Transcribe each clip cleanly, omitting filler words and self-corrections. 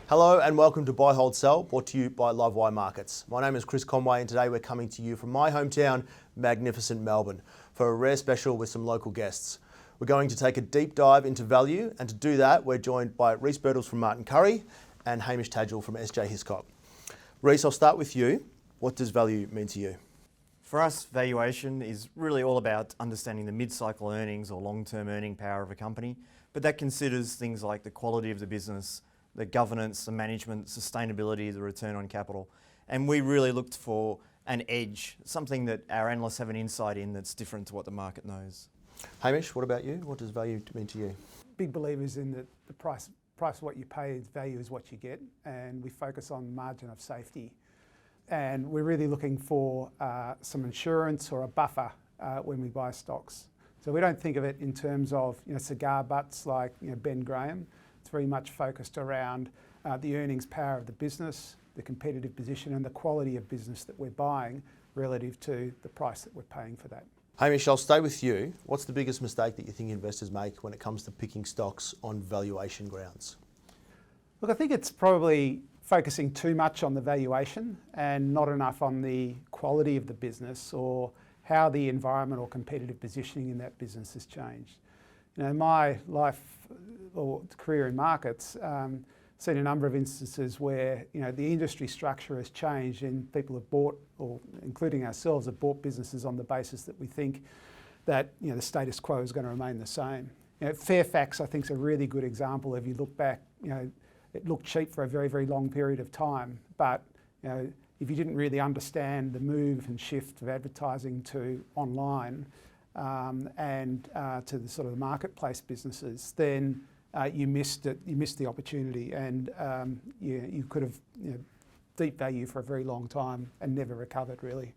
Hello and welcome to Buy, Hold, Sell, brought to you by Livewire Markets. My name is Chris Conway and today we're coming to you from my hometown, magnificent Melbourne, for a rare special with some local guests. We're going to take a deep dive into value, and to do that we're joined by Reece Birtles from Currie and Hamish Tadgell from SJ Hiscock. Reece, I'll start with you. What does value mean to you? For us, valuation is really all about understanding the mid-cycle earnings or long-term earning power of a company, but that considers things like the quality of the business, the governance, the management, sustainability, the return on capital. And we really looked for an edge, something that our analysts have an insight in that's different to what the market knows. Hamish, what about you? What does value mean to you? Big believers in that the price of what you pay is value is what you get, and we focus on margin of safety. And we're really looking for some insurance or a buffer when we buy stocks. So we don't think of it in terms of cigar butts like Ben Graham. It's very much focused around the earnings power of the business, the competitive position and the quality of business that we're buying relative to the price that we're paying for that. Hamish, I'll stay with you. What's the biggest mistake that you think investors make when it comes to picking stocks on valuation grounds? Look, I think it's probably focusing too much on the valuation and not enough on the quality of the business or how the environment or competitive positioning in that business has changed. My life or career in markets, seen a number of instances where the industry structure has changed and people have bought, or including ourselves, have bought businesses on the basis that we think that the status quo is going to remain the same. Fairfax, I think, is a really good example. If you look back, it looked cheap for a very, very long period of time, but if you didn't really understand the move and shift of advertising to online and to the sort of marketplace businesses, then you missed it. You missed the opportunity, and you could have deep value for a very long time and never recovered really.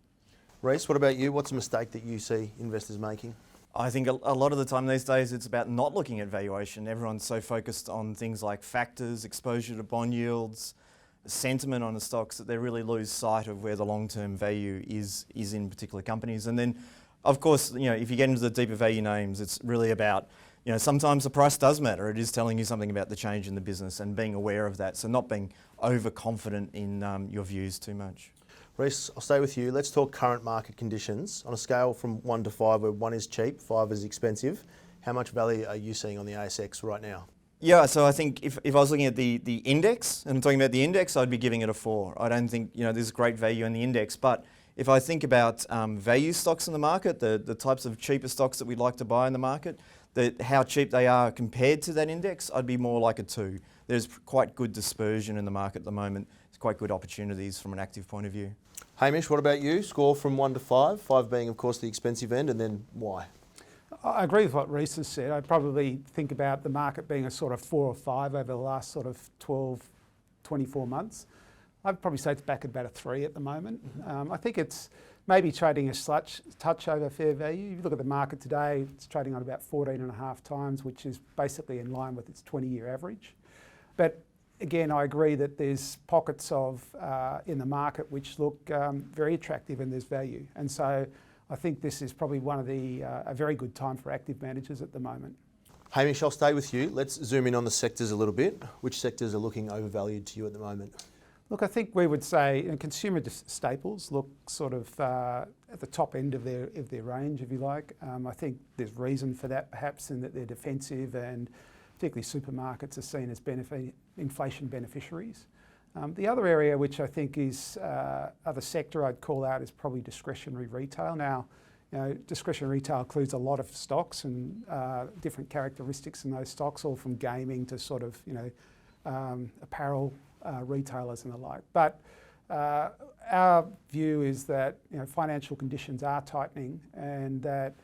Reece, what about you? What's a mistake that you see investors making? I think a lot of the time these days it's about not looking at valuation. Everyone's so focused on things like factors, exposure to bond yields, sentiment on the stocks, that they really lose sight of where the long-term value is in particular companies. And then, of course, if you get into the deeper value names, it's really about, sometimes the price does matter. It is telling you something about the change in the business and being aware of that. So not being overconfident in your views too much. Reece, I'll stay with you. Let's talk current market conditions. On a scale from 1 to 5, where 1 is cheap, 5 is expensive, how much value are you seeing on the ASX right now? Yeah, so I think if I was looking at the index, and I'm talking about the index, I'd be giving it a 4. I don't think there's great value in the index, but if I think about value stocks in the market, the types of cheaper stocks that we'd like to buy in the market, how cheap they are compared to that index, I'd be more like a 2. There's quite good dispersion in the market at the moment. There's quite good opportunities from an active point of view. Hamish, what about you? Score from 1 to 5, 5 being, of course, the expensive end, and then why? I agree with what Reece has said. I probably think about the market being a sort of 4 or 5 over the last sort of 12, 24 months. I'd probably say it's back at about a 3 at the moment. I think it's maybe trading a touch over fair value. If you look at the market today, it's trading on about 14.5 times, which is basically in line with its 20-year average. But again, I agree that there's pockets of in the market which look very attractive and there's value. And so I think this is probably one of a very good time for active managers at the moment. Hamish, I'll stay with you. Let's zoom in on the sectors a little bit. Which sectors are looking overvalued to you at the moment? Look, I think we would say consumer staples look sort of at the top end of their range, if you like. I think there's reason for that, perhaps, in that they're defensive, and particularly supermarkets are seen as inflation beneficiaries. The other area which I think is other sector I'd call out is probably discretionary retail. Now, discretionary retail includes a lot of stocks and different characteristics in those stocks, all from gaming to sort of apparel retailers and the like. But our view is that financial conditions are tightening, and that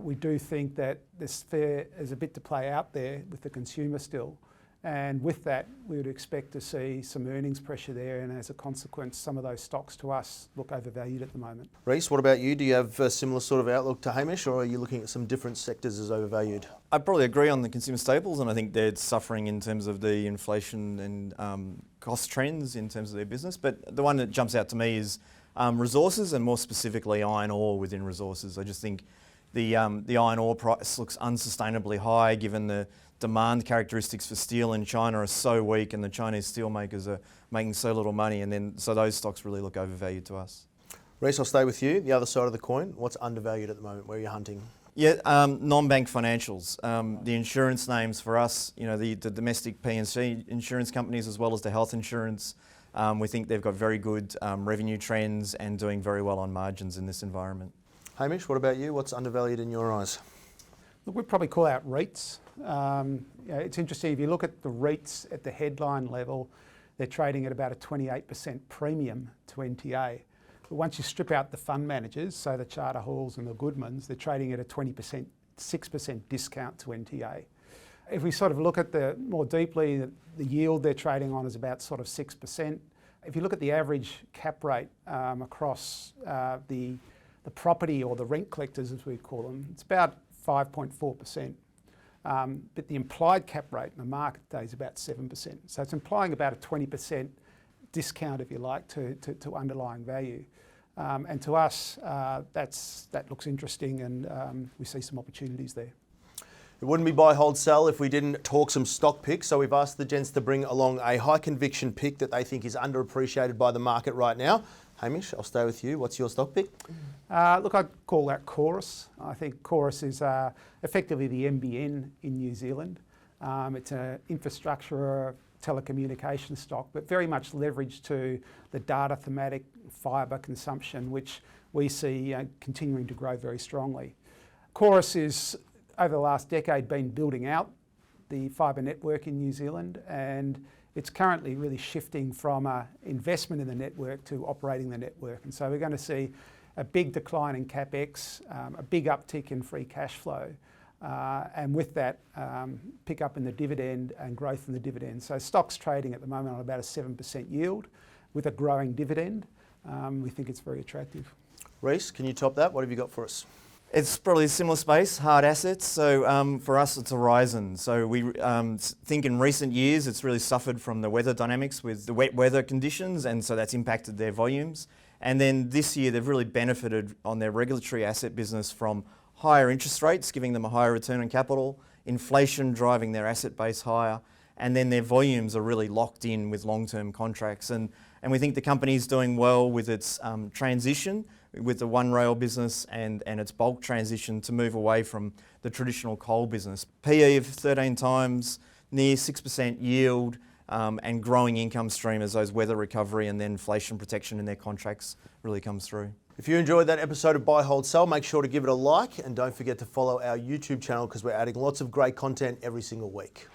we do think that there's a bit to play out there with the consumer still. And with that, we would expect to see some earnings pressure there, and as a consequence, some of those stocks to us look overvalued at the moment. Reece, what about you? Do you have a similar sort of outlook to Hamish, or are you looking at some different sectors as overvalued? I'd probably agree on the consumer staples, and I think they're suffering in terms of the inflation and cost trends in terms of their business. But the one that jumps out to me is resources, and more specifically iron ore within resources. I just think The iron ore price looks unsustainably high given the demand characteristics for steel in China are so weak and the Chinese steel makers are making so little money, and so those stocks really look overvalued to us. Reece, I'll stay with you. The other side of the coin, what's undervalued at the moment? Where are you hunting? Yeah, non-bank financials. The insurance names for us, the domestic P&C insurance companies as well as the health insurance, we think they've got very good revenue trends and doing very well on margins in this environment. Hamish, what about you? What's undervalued in your eyes? Look, we'd probably call out REITs. It's interesting, if you look at the REITs at the headline level, they're trading at about a 28% premium to NTA. But once you strip out the fund managers, so the Charter Halls and the Goodmans, they're trading at a 6% discount to NTA. If we sort of look at more deeply, the yield they're trading on is about sort of 6%. If you look at the average cap rate across the property or the rent collectors, as we call them, it's about 5.4%. But the implied cap rate in the market today is about 7%. So it's implying about a 20% discount, if you like, to underlying value. And to us, that looks interesting, and we see some opportunities there. It wouldn't be buy, hold, sell if we didn't talk some stock picks. So we've asked the gents to bring along a high conviction pick that they think is underappreciated by the market right now. Hamish, I'll stay with you. What's your stock pick? Look, I'd call that Chorus. I think Chorus is effectively the NBN in New Zealand. It's an infrastructure telecommunication stock, but very much leveraged to the data thematic, fibre consumption, which we see continuing to grow very strongly. Chorus is, over the last decade, been building out the fibre network in New Zealand, and it's currently really shifting from investment in the network to operating the network. And so we're going to see a big decline in CapEx, a big uptick in free cash flow, and with that, pick up in the dividend and growth in the dividend. So stock's trading at the moment on about a 7% yield with a growing dividend. We think it's very attractive. Reece, can you top that? What have you got for us? It's probably a similar space, hard assets. So for us, it's Horizon. So we think in recent years, it's really suffered from the weather dynamics with the wet weather conditions, and so that's impacted their volumes. And then this year, they've really benefited on their regulatory asset business from higher interest rates, giving them a higher return on capital, inflation driving their asset base higher, and then their volumes are really locked in with long-term contracts. And we think the company's doing well with its transition with the One Rail business and its bulk transition to move away from the traditional coal business. PE of 13 times, near 6% yield, and growing income stream as those weather recovery and then inflation protection in their contracts really comes through. If you enjoyed that episode of Buy, Hold, Sell, make sure to give it a like, and don't forget to follow our YouTube channel because we're adding lots of great content every single week.